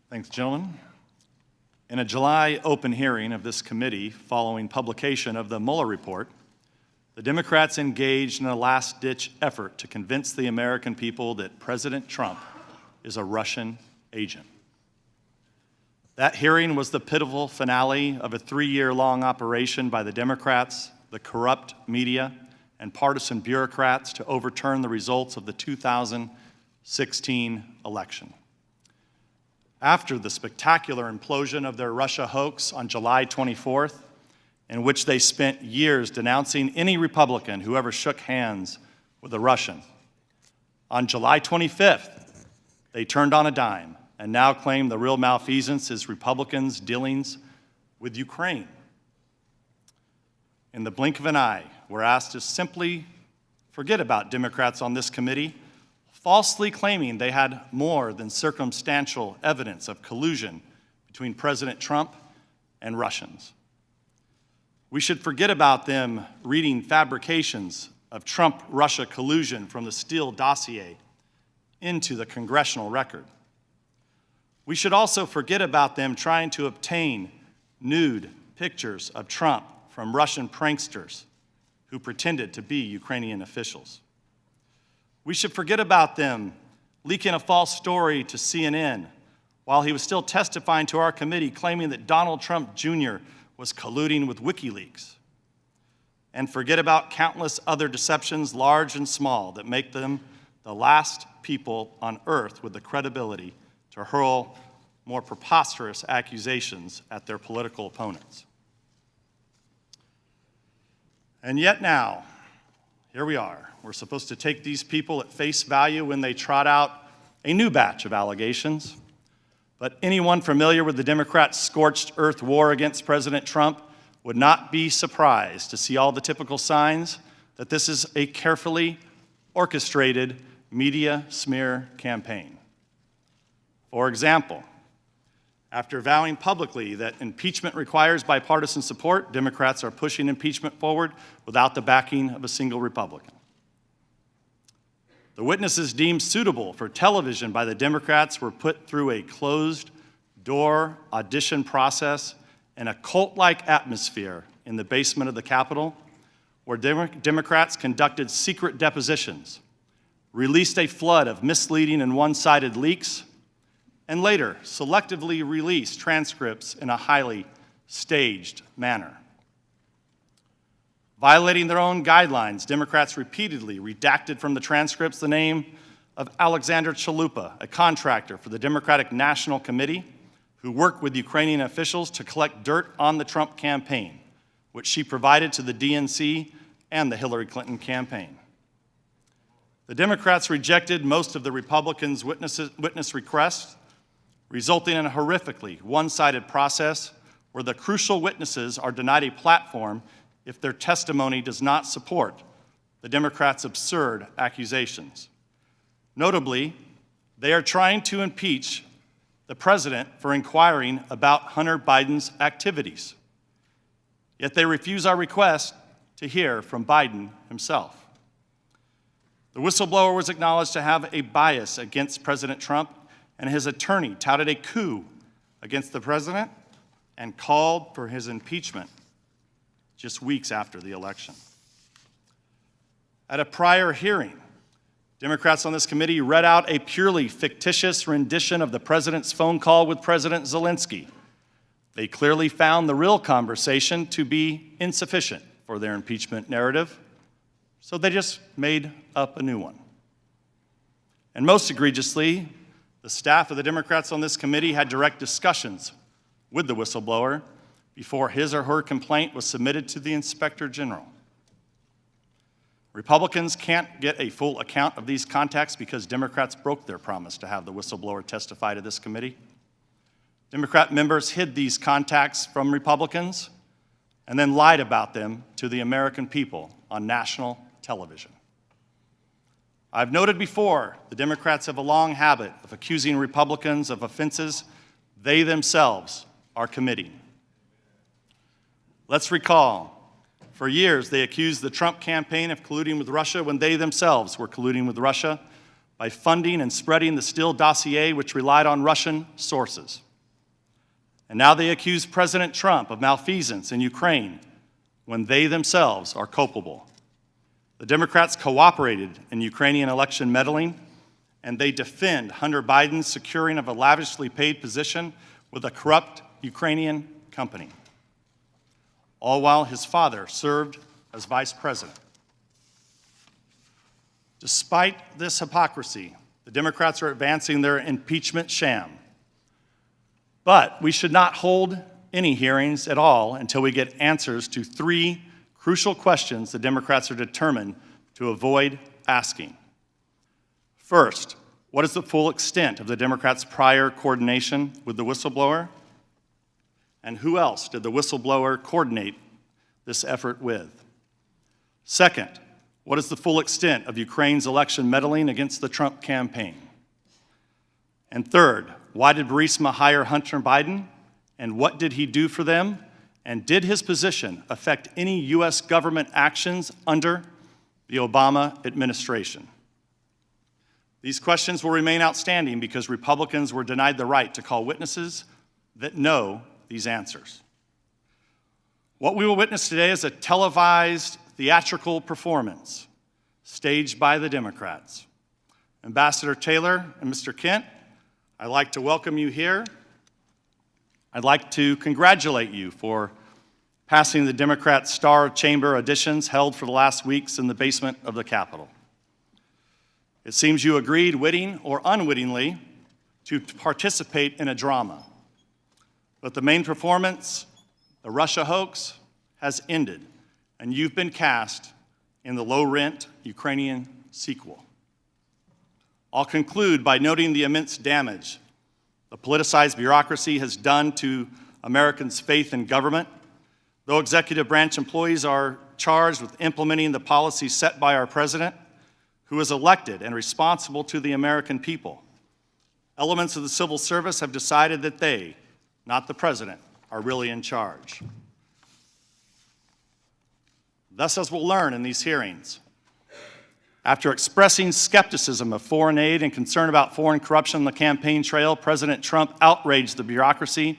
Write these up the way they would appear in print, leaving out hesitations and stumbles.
Thanks, gentlemen. In a July open hearing of this committee following publication of the Mueller report, the Democrats engaged in a last-ditch effort to convince the American people that President Trump is a Russian agent. That hearing was the pivotal finale of a 3-year-long operation by the Democrats, the corrupt media, and partisan bureaucrats to overturn the results of the 2016 election. After the spectacular implosion of their Russia hoax on July 24th, in which they spent years denouncing any Republican who ever shook hands with a Russian, on July 25th, they turned on a dime and now claim the real malfeasance is Republicans' dealings with Ukraine. In the blink of an eye, we're asked to simply forget about Democrats on this committee, falsely claiming they had more than circumstantial evidence of collusion between President Trump and Russians. We should forget about them reading fabrications of Trump-Russia collusion from the Steele dossier into the congressional record. We should also forget about them trying to obtain nude pictures of Trump from Russian pranksters who pretended to be Ukrainian officials. We should forget about them leaking a false story to CNN while he was still testifying to our committee claiming that Donald Trump Jr. was colluding with WikiLeaks. And forget about countless other deceptions, large and small, that make them the last people on earth with the credibility to hurl more preposterous accusations at their political opponents. And yet now, here we are. We're supposed to take these people at face value when they trot out a new batch of allegations. But anyone familiar with the Democrats' scorched earth war against President Trump would not be surprised to see all the typical signs that this is a carefully orchestrated media smear campaign. For example, after vowing publicly that impeachment requires bipartisan support, Democrats are pushing impeachment forward without the backing of a single Republican. The witnesses deemed suitable for television by the Democrats were put through a closed-door audition process in a cult-like atmosphere in the basement of the Capitol, where Democrats conducted secret depositions, released a flood of misleading and one-sided leaks, and later selectively released transcripts in a highly staged manner. Violating their own guidelines, Democrats repeatedly redacted from the transcripts the name of Alexander Chalupa, a contractor for the Democratic National Committee who worked with Ukrainian officials to collect dirt on the Trump campaign, which she provided to the DNC and the Hillary Clinton campaign. The Democrats rejected most of the Republicans' witness requests, resulting in a horrifically one-sided process where the crucial witnesses are denied a platform if their testimony does not support the Democrats' absurd accusations. Notably, they are trying to impeach the president for inquiring about Hunter Biden's activities. Yet they refuse our request to hear from Biden himself. The whistleblower was acknowledged to have a bias against President Trump, and his attorney touted a coup against the president and called for his impeachment just weeks after the election. At a prior hearing, Democrats on this committee read out a purely fictitious rendition of the president's phone call with President Zelensky. They clearly found the real conversation to be insufficient for their impeachment narrative, so they just made up a new one. And most egregiously, the staff of the Democrats on this committee had direct discussions with the whistleblower before his or her complaint was submitted to the Inspector General. Republicans can't get a full account of these contacts because Democrats broke their promise to have the whistleblower testify to this committee. Democrat members hid these contacts from Republicans and then lied about them to the American people on national television. I've noted before, the Democrats have a long habit of accusing Republicans of offenses they themselves are committing. Let's recall, for years they accused the Trump campaign of colluding with Russia when they themselves were colluding with Russia by funding and spreading the Steele dossier, which relied on Russian sources. And now they accuse President Trump of malfeasance in Ukraine when they themselves are culpable. The Democrats cooperated in Ukrainian election meddling, and they defend Hunter Biden's securing of a lavishly paid position with a corrupt Ukrainian company, all while his father served as vice president. Despite this hypocrisy, the Democrats are advancing their impeachment sham. But we should not hold any hearings at all until we get answers to three crucial questions the Democrats are determined to avoid asking. First, what is the full extent of the Democrats' prior coordination with the whistleblower? And who else did the whistleblower coordinate this effort with? Second, what is the full extent of Ukraine's election meddling against the Trump campaign? And third, why did Burisma hire Hunter Biden? And what did he do for them? And did his position affect any U.S. government actions under the Obama administration? These questions will remain outstanding because Republicans were denied the right to call witnesses that know these answers. What we will witness today is a televised theatrical performance staged by the Democrats. Ambassador Taylor and Mr. Kent, I'd like to welcome you here. I'd like to congratulate you for passing the Democrat Star Chamber auditions held for the last weeks in the basement of the Capitol. It seems you agreed, witting or unwittingly, to participate in a drama. But the main performance, the Russia hoax, has ended, and you've been cast in the low-rent Ukrainian sequel. I'll conclude by noting the immense damage the politicized bureaucracy has done to Americans' faith in government. Though executive branch employees are charged with implementing the policies set by our president, who is elected and responsible to the American people, elements of the civil service have decided that they, not the president, are really in charge. Thus, as we'll learn in these hearings, after expressing skepticism of foreign aid and concern about foreign corruption on the campaign trail, President Trump outraged the bureaucracy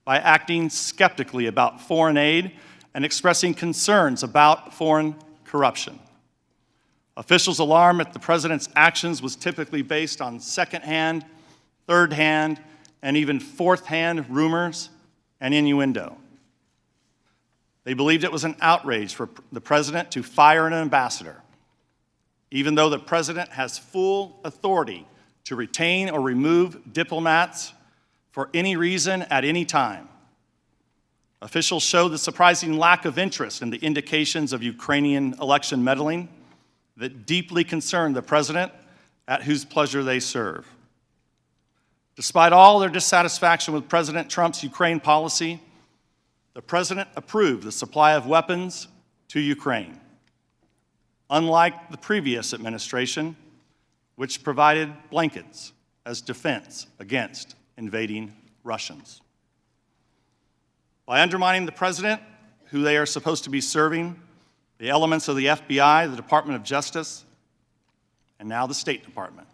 by acting skeptically about foreign aid and expressing concerns about foreign corruption. Officials' alarm at the president's actions was typically based on second-hand, third-hand, and even fourth-hand rumors and innuendo. They believed it was an outrage for the president to fire an ambassador, even though the president has full authority to retain or remove diplomats for any reason at any time. Officials showed the surprising lack of interest in the indications of Ukrainian election meddling that deeply concerned the president, at whose pleasure they serve. Despite all their dissatisfaction with President Trump's Ukraine policy, the president approved the supply of weapons to Ukraine, unlike the previous administration, which provided blankets as defense against invading Russians. By undermining the president, who they are supposed to be serving, the elements of the FBI, the Department of Justice, and now the State Department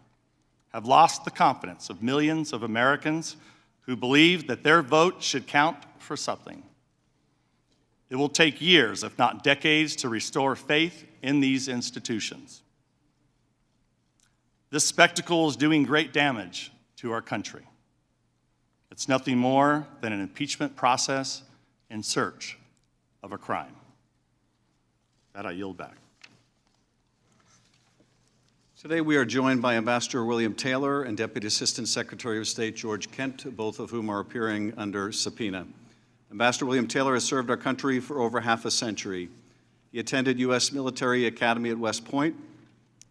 have lost the confidence of millions of Americans who believe that their vote should count for something. It will take years, if not decades, to restore faith in these institutions. This spectacle is doing great damage to our country. It's nothing more than an impeachment process in search of a crime. That I yield back. Today we are joined by Ambassador William Taylor and Deputy Assistant Secretary of State George Kent, both of whom are appearing under subpoena. Ambassador William Taylor has served our country for over half a century. He attended U.S. Military Academy at West Point,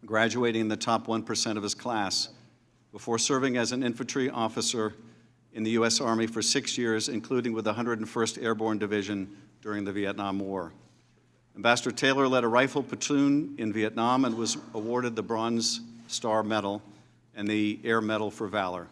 graduating in the top 1% of his class, before serving as an infantry officer in the U.S. Army for 6 years, including with the 101st Airborne Division during the Vietnam War. Ambassador Taylor led a rifle platoon in Vietnam and was awarded the Bronze Star Medal and the Air Medal for Valor.